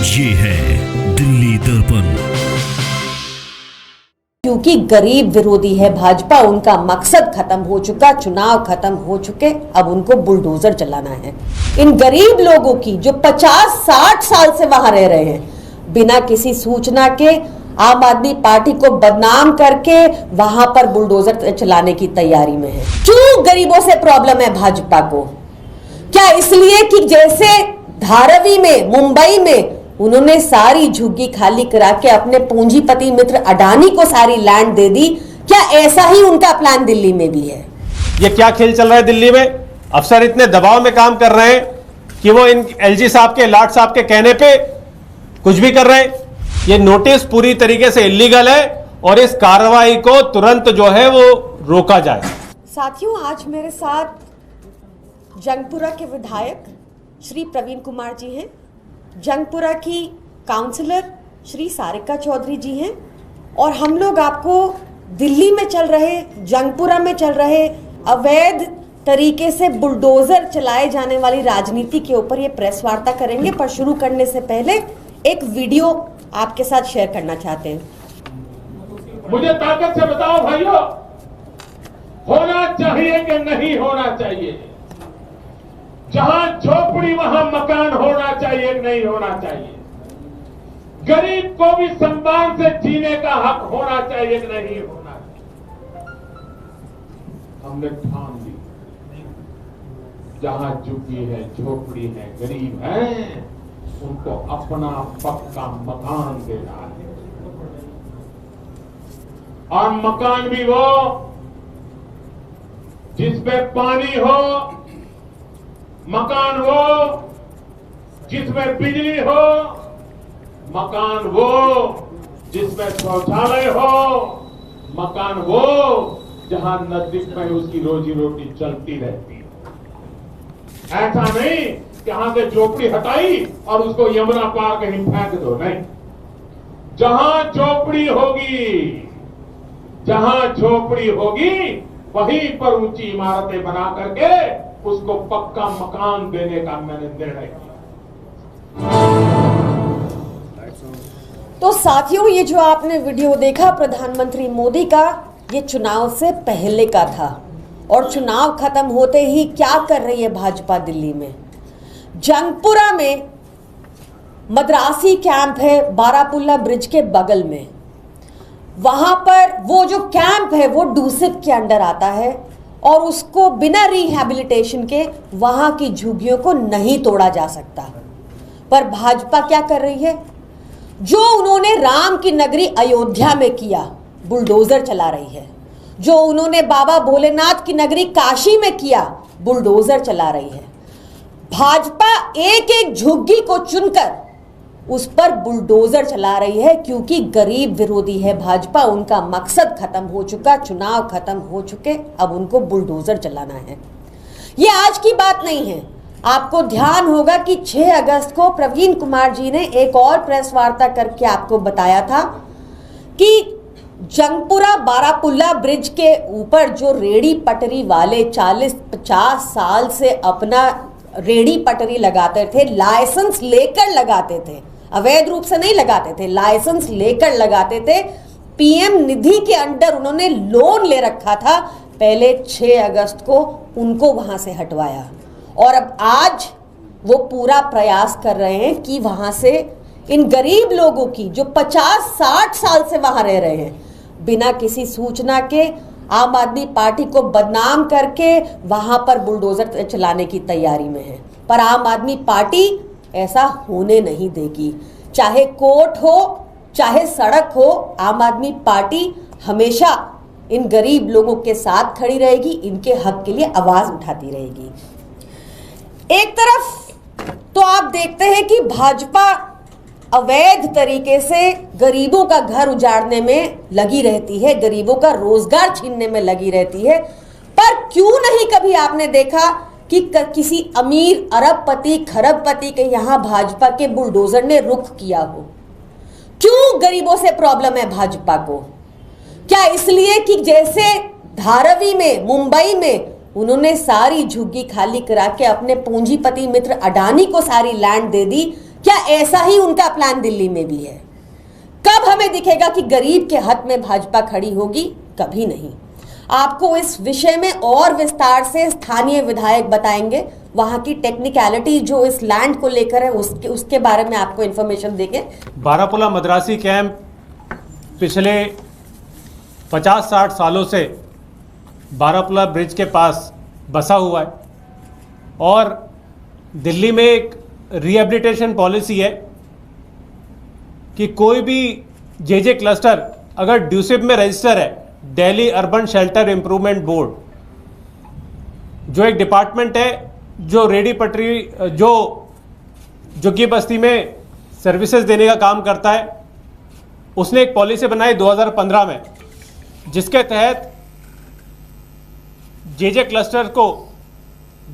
ये है दिल्ली दर्पण। क्योंकि गरीब विरोधी है भाजपा, उनका मकसद खत्म हो चुका, चुनाव खत्म हो चुके, अब उनको बुलडोजर चलाना है। इन गरीब लोगों की जो 50-60 साल से वहां रह रहे हैं, बिना किसी सूचना के आम आदमी पार्टी को बदनाम करके वहां पर बुलडोजर चलाने की तैयारी में है। क्यों गरीबों से प्रॉब्लम है भाजपा को? क्या इसलिए कि जैसे धारावी में, मुंबई में उन्होंने सारी झुग्गी खाली करा के अपने पूंजीपति मित्र अडानी को सारी लैंड दे दी, क्या ऐसा ही उनका प्लान दिल्ली में भी है? ये क्या खेल चल रहा है दिल्ली में? अफसर इतने दबाव में काम कर रहे हैं कि वो इन एलजी साहब के, लाट साहब के कहने पे कुछ भी कर रहे हैं। ये नोटिस पूरी तरीके से इलीगल है और इस कार्रवाई को तुरंत जो है वो रोका जाए। साथियों, आज मेरे साथ जंगपुरा के विधायक श्री प्रवीण कुमार जी हैं, जंगपुरा की काउंसलर श्री सारिका चौधरी जी हैं, और हम लोग आपको दिल्ली में चल रहे, जंगपुरा में चल रहे अवैध तरीके से बुलडोजर चलाए जाने वाली राजनीति के ऊपर ये प्रेस वार्ता करेंगे। पर शुरू करने से पहले एक वीडियो आपके साथ शेयर करना चाहते हैं। मुझे ताकत से बताओ भाइयों, होना चाहिए कि नहीं होना चाहिए? जहां झोपड़ी वहां मकान होना चाहिए कि नहीं होना चाहिए? गरीब को भी सम्मान से जीने का हक होना चाहिए कि नहीं होना चाहिए? हमने ठान ली, जहां झुग्गी है, झोपड़ी है, गरीब है, उनको अपना पक्का मकान देना है। और मकान भी वो जिसमें पानी हो, मकान वो जिसमें बिजली हो, मकान वो जिसमें शौचालय हो, मकान वो जहां नजदीक में उसकी रोजी रोटी चलती रहती है। ऐसा नहीं कि यहां से झोपड़ी हटाई और उसको यमुना पार कहीं फेंक दो, नहीं। जहां झोपड़ी होगी, जहां झोपड़ी होगी वहीं पर ऊंची इमारतें बना करके उसको पक्का मकान देने का मैंने निर्णय किया। तो साथियों, ये जो आपने वीडियो देखा प्रधानमंत्री मोदी का, ये चुनाव से पहले का था। और चुनाव खत्म होते ही क्या कर रही है भाजपा दिल्ली में? जंगपुरा में मद्रासी कैंप है, बारापुल्ला ब्रिज के बगल में। वहां पर वो जो कैंप है वो डूसिप के अंडर आता है और उसको बिना रिहैबिलिटेशन के वहां की झुग्गियों को नहीं तोड़ा जा सकता। पर भाजपा क्या कर रही है? जो उन्होंने राम की नगरी अयोध्या में किया, बुलडोजर चला रही है। जो उन्होंने बाबा भोलेनाथ की नगरी काशी में किया, बुलडोजर चला रही है। भाजपा एक एक झुग्गी को चुनकर उस पर बुलडोजर चला रही है, क्योंकि गरीब विरोधी है भाजपा, उनका मकसद खत्म हो चुका, चुनाव खत्म हो चुके, अब उनको बुलडोजर चलाना है। ये आज की बात नहीं है। आपको ध्यान होगा कि 6 अगस्त को प्रवीण कुमार जी ने एक और प्रेस वार्ता करके आपको बताया था कि जंगपुरा बारापुल्ला ब्रिज के ऊपर जो रेड़ी पटरी वाले 40-50 साल से अपना रेड़ी पटरी लगाते थे, लाइसेंस लेकर लगाते थे, अवैध रूप से नहीं लगाते थे, लाइसेंस लेकर लगाते थे। पीएम निधि के अंडर उन्होंने लोन ले रखा था। पहले 6 अगस्त को उनको वहां से हटवाया और अब आज वो पूरा प्रयास कर रहे हैं कि वहां से इन गरीब लोगों की जो 50-60 साल से वहां रह रहे हैं, बिना किसी सूचना के आम आदमी पार्टी को बदनाम करके वहां पर बुलडोजर चलाने की तैयारी में है। पर आम आदमी पार्टी ऐसा होने नहीं देगी। चाहे कोर्ट हो, चाहे सड़क हो, आम आदमी पार्टी हमेशा इन गरीब लोगों के साथ खड़ी रहेगी, इनके हक के लिए आवाज उठाती रहेगी। एक तरफ तो आप देखते हैं कि भाजपा अवैध तरीके से गरीबों का घर उजाड़ने में लगी रहती है, गरीबों का रोजगार छीनने में लगी रहती है। पर क्यों नहीं कभी आपने देखा कि किसी अमीर अरबपति, खरबपति के यहां भाजपा के बुलडोजर ने रुख किया हो? क्यों गरीबों से प्रॉब्लम है भाजपा को? क्या इसलिए कि जैसे धारावी में, मुंबई में उन्होंने सारी झुग्गी खाली करा के अपने पूंजीपति मित्र अडानी को सारी लैंड दे दी, क्या ऐसा ही उनका प्लान दिल्ली में भी है? कब हमें दिखेगा कि गरीब के हक में भाजपा खड़ी होगी? कभी नहीं। आपको इस विषय में और विस्तार से स्थानीय विधायक बताएंगे, वहां की टेक्निकलिटी जो इस लैंड को लेकर है उसके बारे में आपको इंफॉर्मेशन देंगे। बारापुला मद्रासी कैंप पिछले 50-60 सालों से बारापुला ब्रिज के पास बसा हुआ है और दिल्ली में एक रिहेबिलिटेशन पॉलिसी है कि कोई भी जे क्लस्टर अगर ड्यूसिप में रजिस्टर है, Delhi urban shelter improvement board जो एक डिपार्टमेंट है जो रेडी पटरी जो झुग्गी बस्ती में सर्विसेज देने का काम करता है, उसने एक पॉलिसी बनाई 2015 में जिसके तहत जे क्लस्टर को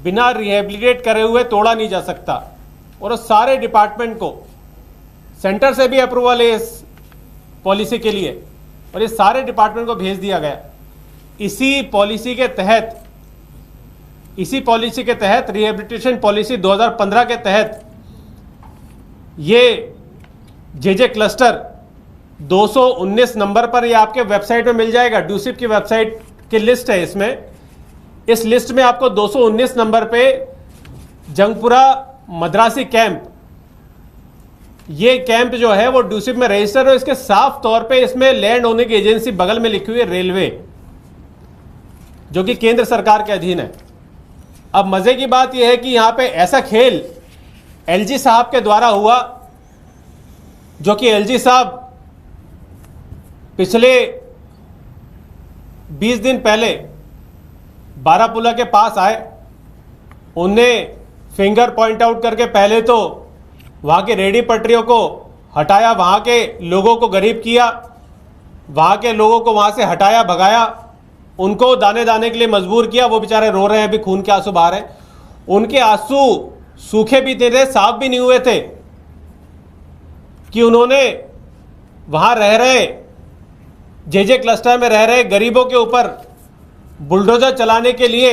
बिना रिहेबिलिटेट करे हुए तोड़ा नहीं जा सकता और उस सारे डिपार्टमेंट को सेंटर से भी अप्रूवल है इस पॉलिसी के लिए और ये सारे डिपार्टमेंट को भेज दिया गया। इसी पॉलिसी के तहत रिहेबिलिटेशन पॉलिसी 2015 के तहत ये जे क्लस्टर 219 नंबर पर, ये आपके वेबसाइट में मिल जाएगा, ड्यूसिप की वेबसाइट की लिस्ट है इसमें। इस लिस्ट में आपको 219 नंबर पे जंगपुरा मद्रासी कैंप, ये कैंप जो है वो ड्यूसिप में रजिस्टर है। इसके साफ तौर पे इसमें लैंड ओनिंग एजेंसी बगल में लिखी हुई है रेलवे, जो कि केंद्र सरकार के अधीन है। अब मजे की बात यह है कि यहां पे ऐसा खेल एलजी साहब के द्वारा हुआ, जो कि एलजी साहब पिछले 20 दिन पहले बारापुला के पास आए। उन्हें फिंगर पॉइंट आउट करके पहले तो वहाँ के रेडी पटरियों को हटाया, वहाँ के लोगों को गरीब किया, वहाँ के लोगों को वहाँ से हटाया, भगाया, उनको दाने दाने के लिए मजबूर किया। वो बेचारे रो रहे हैं, अभी खून के आंसू बहा रहे हैं। उनके आंसू सूखे भी थे, साफ भी नहीं हुए थे कि उन्होंने वहाँ रह रहे जे क्लस्टर में रह रहे गरीबों के ऊपर बुलडोजर चलाने के लिए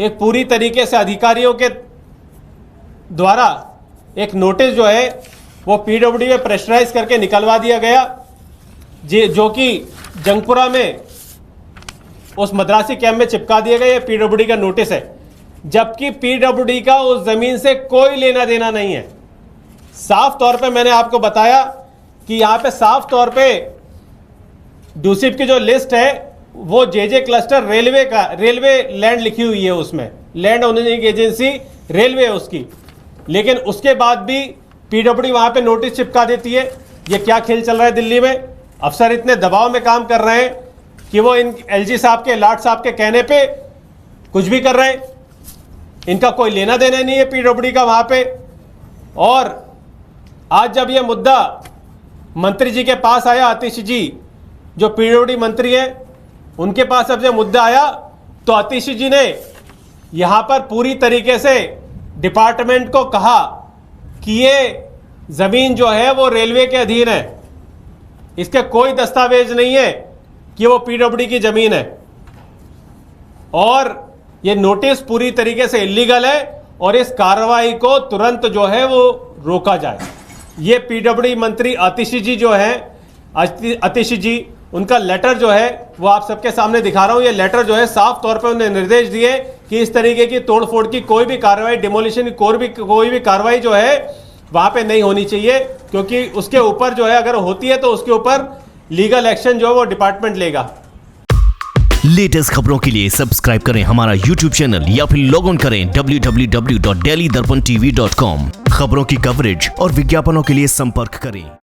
एक पूरी तरीके से अधिकारियों के द्वारा एक नोटिस जो है वो पीडब्ल्यूडी में प्रेशराइज करके निकलवा दिया गया, जो कि जंगपुरा में उस मद्रासी कैंप में चिपका दिया गया। ये पीडब्ल्यूडी का नोटिस है, जबकि पीडब्ल्यूडी का उस जमीन से कोई लेना देना नहीं है। साफ तौर पे मैंने आपको बताया कि यहाँ पे साफ तौर पे ड्यूसिप की जो लिस्ट है वो जे क्लस्टर रेलवे लैंड लिखी हुई है, उसमें लैंड ओनिंग एजेंसी रेलवे है उसकी, लेकिन उसके बाद भी पीडब्ल्यूडी वहां पे नोटिस चिपका देती है। ये क्या खेल चल रहा है दिल्ली में? अफसर इतने दबाव में काम कर रहे हैं कि वो इन एलजी साहब के, लाट साहब के कहने पे कुछ भी कर रहे हैं। इनका कोई लेना देना नहीं है पीडब्ल्यूडी का वहां पे। और आज जब ये मुद्दा मंत्री जी के पास आया, आतिश जी जो पीडब्ल्यूडी मंत्री हैं, उनके पास जब मुद्दा आया तो आतिश जी ने यहां पर पूरी तरीके से डिपार्टमेंट को कहा कि ये जमीन जो है वो रेलवे के अधीन है, इसके कोई दस्तावेज नहीं है कि वो पीडब्ल्यूडी की जमीन है और ये नोटिस पूरी तरीके से इलीगल है और इस कार्रवाई को तुरंत जो है वो रोका जाए। ये पीडब्ल्यूडी मंत्री आतिश जी जो है, आतिश जी, उनका लेटर जो है वो आप सबके सामने दिखा रहा हूं। ये लेटर जो है साफ तौर पे उन्हें निर्देश दिए कि इस तरीके की तोड़फोड़ की कोई भी कार्रवाई, डिमोलिशन की कोई भी कार्रवाई जो है वहां पे नहीं होनी चाहिए, क्योंकि उसके ऊपर जो है अगर होती है तो उसके ऊपर लीगल एक्शन जो है वो डिपार्टमेंट लेगा। लेटेस्ट खबरों के लिए सब्सक्राइब करें हमारा YouTube चैनल या फिर लॉग ऑन करें www.delhidarpantv.com। खबरों की कवरेज और विज्ञापनों के लिए संपर्क करें।